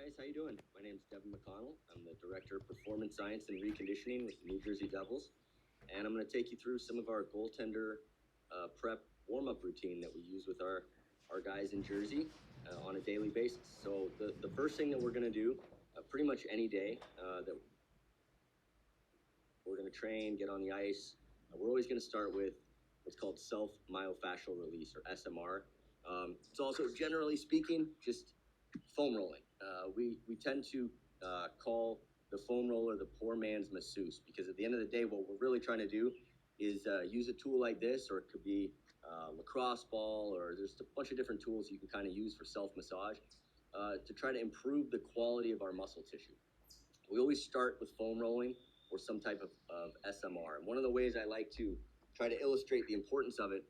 guys, how you doing? My name is Devin McConnell. I'm the Director of Performance Science and Reconditioning with the New Jersey Devils, and I'm going to take you through some of our goaltender prep warm-up routine that we use with our guys in Jersey on a daily basis. So the first thing that we're going to do pretty much any day that we're going to train, get on the ice, we're always going to start with what's called self-myofascial release, or SMR. It's also, generally speaking, just foam rolling. We tend to call the foam roller the poor man's masseuse, because at the end of the day, what we're really trying to do is use a tool like this, or it could be a lacrosse ball, or there's a bunch of different tools you can kind of use for self-massage to try to improve the quality of our muscle tissue. We always start with foam rolling or some type of SMR. And one of the ways I like to try to illustrate the importance of it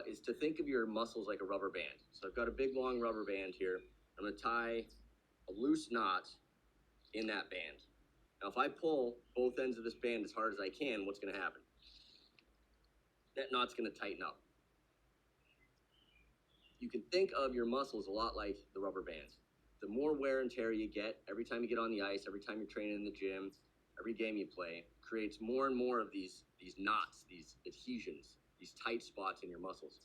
is to think of your muscles like a rubber band. So I've got a big long rubber band here. I'm going to tie a loose knot in that band. Now, if I pull both ends of this band as hard as I can, what's going to happen? That knot's going to tighten up. You can think of your muscles a lot like the rubber band. The more wear and tear you get, every time you get on the ice, every time you're training in the gym, every game you play, creates more and more of these knots, these adhesions, these tight spots in your muscles.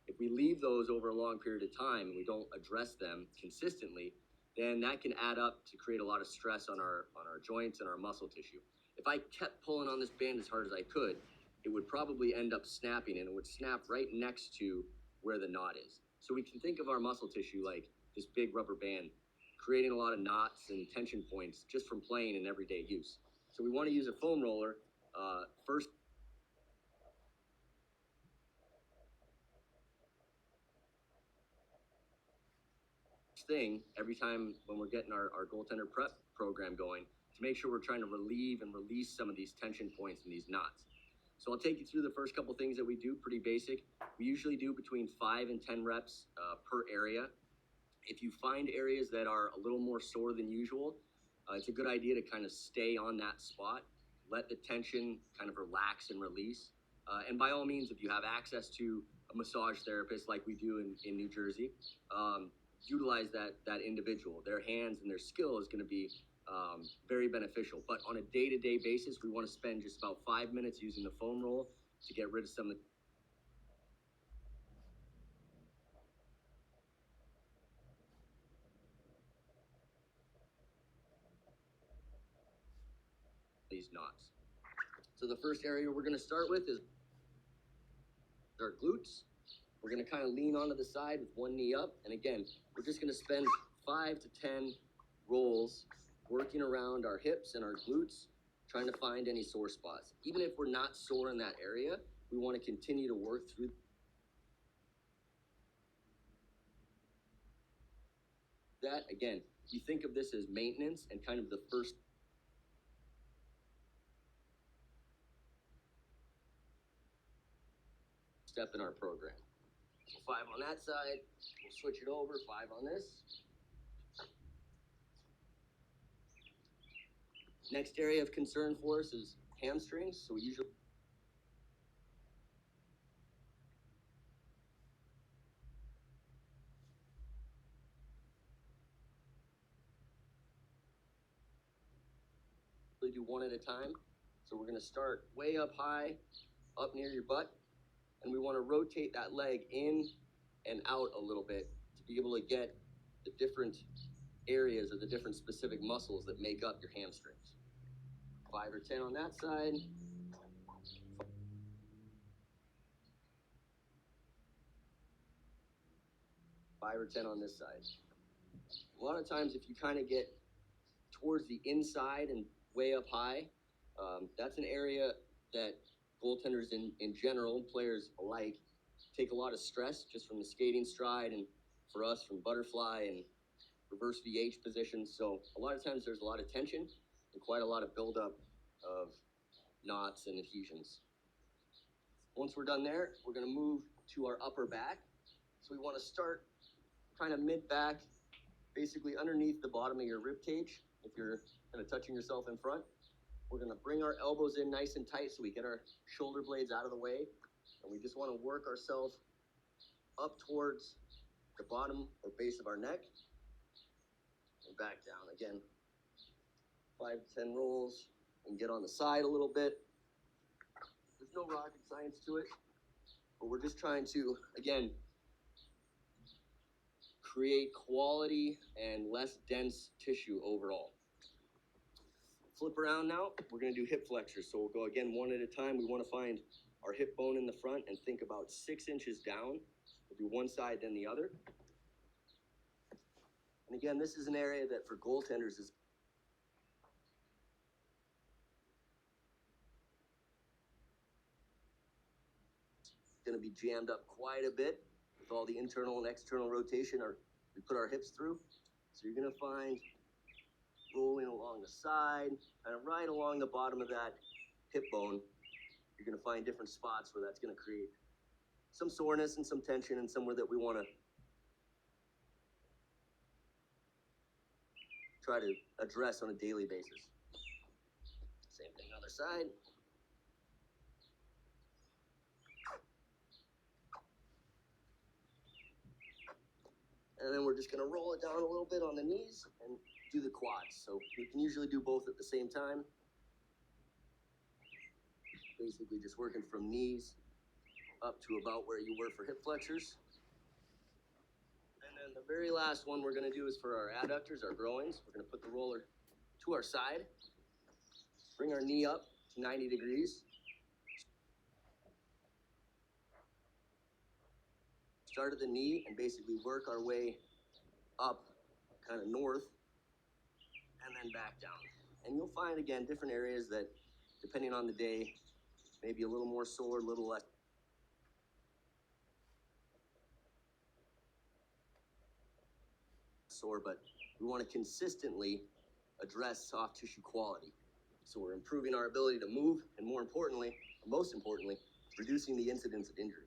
If we leave those over a long period of time and we don't address them consistently, then that can add up to create a lot of stress on our joints and our muscle tissue. If I kept pulling on this band as hard as I could, it would probably end up snapping, and it would snap right next to where the knot is. So we can think of our muscle tissue like this big rubber band, creating a lot of knots and tension points just from playing in everyday use. So we want to use a foam roller first. Thing every time when we're getting our goaltender prep program going, to make sure we're trying to relieve and release some of these tension points and these knots. So I'll take you through the first couple things that we do, pretty basic. We usually do between 5 and 10 reps per area. If you find areas that are a little more sore than usual, it's a good idea to kind of stay on that spot, let the tension kind of relax and release. And by all means, if you have access to a massage therapist like we do in New Jersey, utilize that individual. Their hands and their skill is going to be very beneficial. But on a day-to-day basis, we want to spend just about 5 minutes using the foam roll to get rid of some of these knots. So the first area we're going to start with is our glutes. We're going to kind of lean onto the side with one knee up. And again, we're just going to spend 5 to 10 rolls working around our hips and our glutes, trying to find any sore spots. Even if we're not sore in that area, we want to continue to work through that. Again, you think of this as maintenance and kind of the first step in our program. So 5 on that side, we'll switch it over, 5 on this. Next area of concern for us is hamstrings. So we usually do one at a time. So we're going to start way up high, up near your butt, and we want to rotate that leg in and out a little bit to be able to get the different areas or the different specific muscles that make up your hamstrings. 5 or 10 on that side. 5 or 10 on this side. A lot of times if you kind of get towards the inside and way up high, that's an area that goaltenders in general, players alike, take a lot of stress just from the skating stride, and for us from butterfly and reverse VH positions. So a lot of times there's a lot of tension and quite a lot of buildup of knots and adhesions. Once we're done there, we're going to move to our upper back. So we want to start kind of mid-back, basically underneath the bottom of your rib cage. If you're kind of touching yourself in front, we're going to bring our elbows in nice and tight so we get our shoulder blades out of the way. And we just want to work ourselves up towards the bottom or base of our neck and back down. Again, 5 to 10 rolls and get on the side a little bit. There's no rocket science to it, but we're just trying to, again, create quality and less dense tissue overall. Flip around now. We're going to do hip flexors. So we'll go again one at a time. We want to find our hip bone in the front and think about 6 inches down. We'll do one side, then the other. And again, this is an area that for goaltenders is going to be jammed up quite a bit with all the internal and external rotation we put our hips through. So you're going to find rolling along the side, kind of right along the bottom of that hip bone. You're going to find different spots where that's going to create some soreness and some tension and somewhere that we want to try to address on a daily basis. Same thing other side. And then we're just going to roll it down a little bit on the knees and do the quads. So you can usually do both at the same time. Basically just working from knees up to about where you were for hip flexors. And then the very last one we're going to do is for our adductors, our groins. We're going to put the roller to our side, bring our knee up to 90 degrees. Start at the knee and basically work our way up kind of north and then back down. And you'll find, again, different areas that, depending on the day, maybe a little more sore, a little less sore, but we want to consistently address soft tissue quality. So we're improving our ability to move, and more importantly, most importantly, reducing the incidence of injury.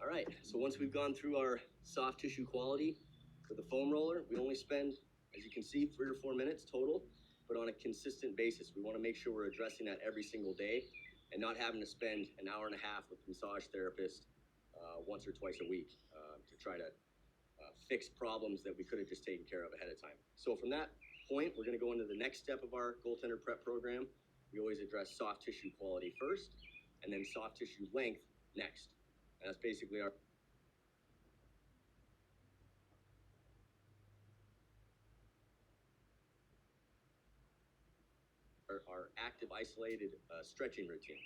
All right, so once we've gone through our soft tissue quality for the foam roller, we only spend, as you can see, 3 or 4 minutes total, but on a consistent basis. We want to make sure we're addressing that every single day and not having to spend an hour and a half with a massage therapist once or twice a week to try to fix problems that we could have just taken care of ahead of time. So from that point, we're going to go into the next step of our goaltender prep program. We always address soft tissue quality first, and then soft tissue length next. And that's basically our active isolated stretching routine.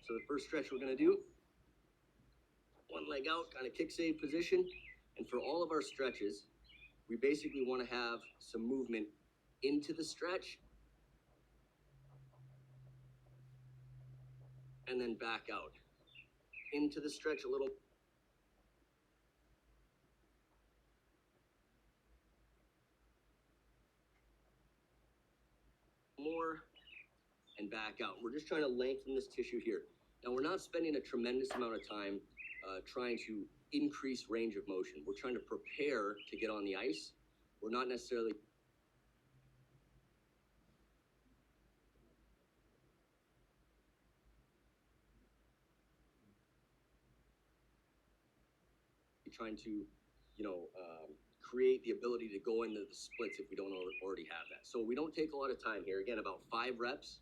So the first stretch we're going to do, one leg out, kind of kick save position. And for all of our stretches, we basically want to have some movement into the stretch and then back out. Into the stretch a little more and back out. We're just trying to lengthen this tissue here. Now, we're not spending a tremendous amount of time trying to increase range of motion. We're trying to prepare to get on the ice. We're not necessarily trying to, create the ability to go into the splits if we don't already have that. So we don't take a lot of time here. Again, about 5 reps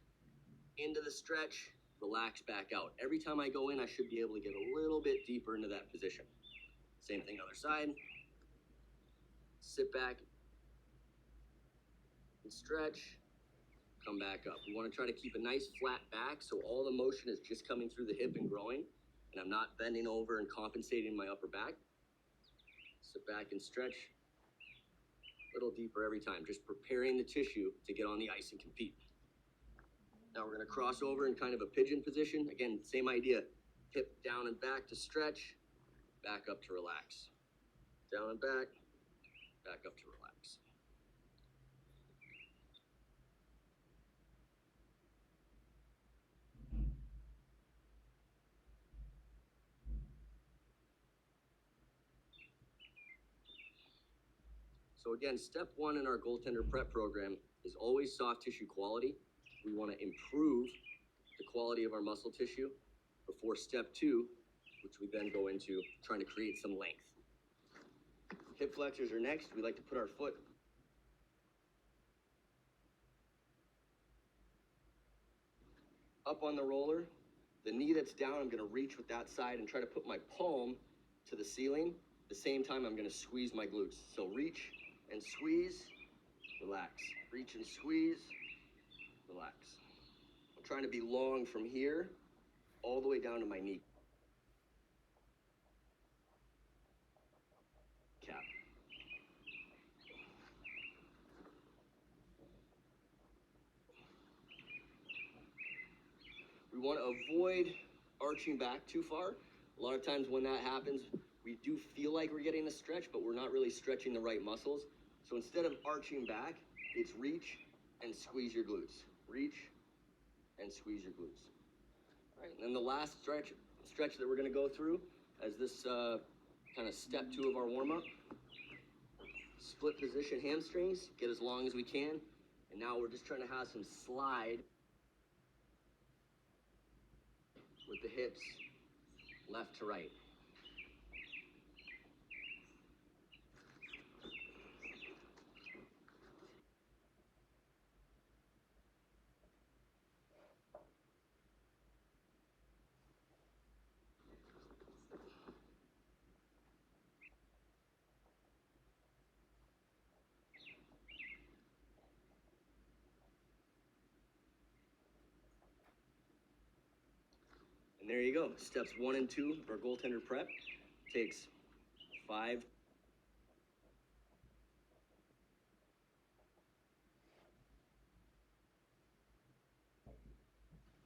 into the stretch, relax back out. Every time I go in, I should be able to get a little bit deeper into that position. Same thing other side. Sit back and stretch, come back up. We want to try to keep a nice flat back so all the motion is just coming through the hip and groin, and I'm not bending over and compensating my upper back. Sit back and stretch a little deeper every time, just preparing the tissue to get on the ice and compete. Now we're going to cross over in kind of a pigeon position. Again, same idea. Hip down and back to stretch, back up to relax. Down and back up to relax. So again, step 1 in our goaltender prep program is always soft tissue quality. We want to improve the quality of our muscle tissue before step 2, which we then go into trying to create some length. Hip flexors are next. We like to put our foot up on the roller. The knee that's down, I'm going to reach with that side and try to put my palm to the ceiling. At the same time, I'm going to squeeze my glutes. So reach and squeeze, relax. Reach and squeeze, relax. I'm trying to be long from here all the way down to my knee cap. We want to avoid arching back too far. A lot of times when that happens, we do feel like we're getting a stretch, but we're not really stretching the right muscles. So instead of arching back, it's reach and squeeze your glutes. Reach and squeeze your glutes. All right, and then the last stretch that we're going to go through as this kind of step 2 of our warm-up. Split position hamstrings, get as long as we can. And now we're just trying to have some slide with the hips left to right. And there you go. Steps 1 and 2 of our goaltender prep takes 5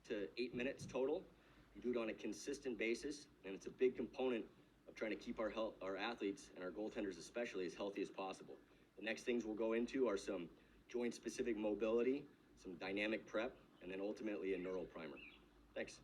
to 8 minutes total. You do it on a consistent basis, and it's a big component of trying to keep our athletes and our goaltenders especially as healthy as possible. The next things we'll go into are some joint-specific mobility, some dynamic prep, and then ultimately a neural primer. Thanks.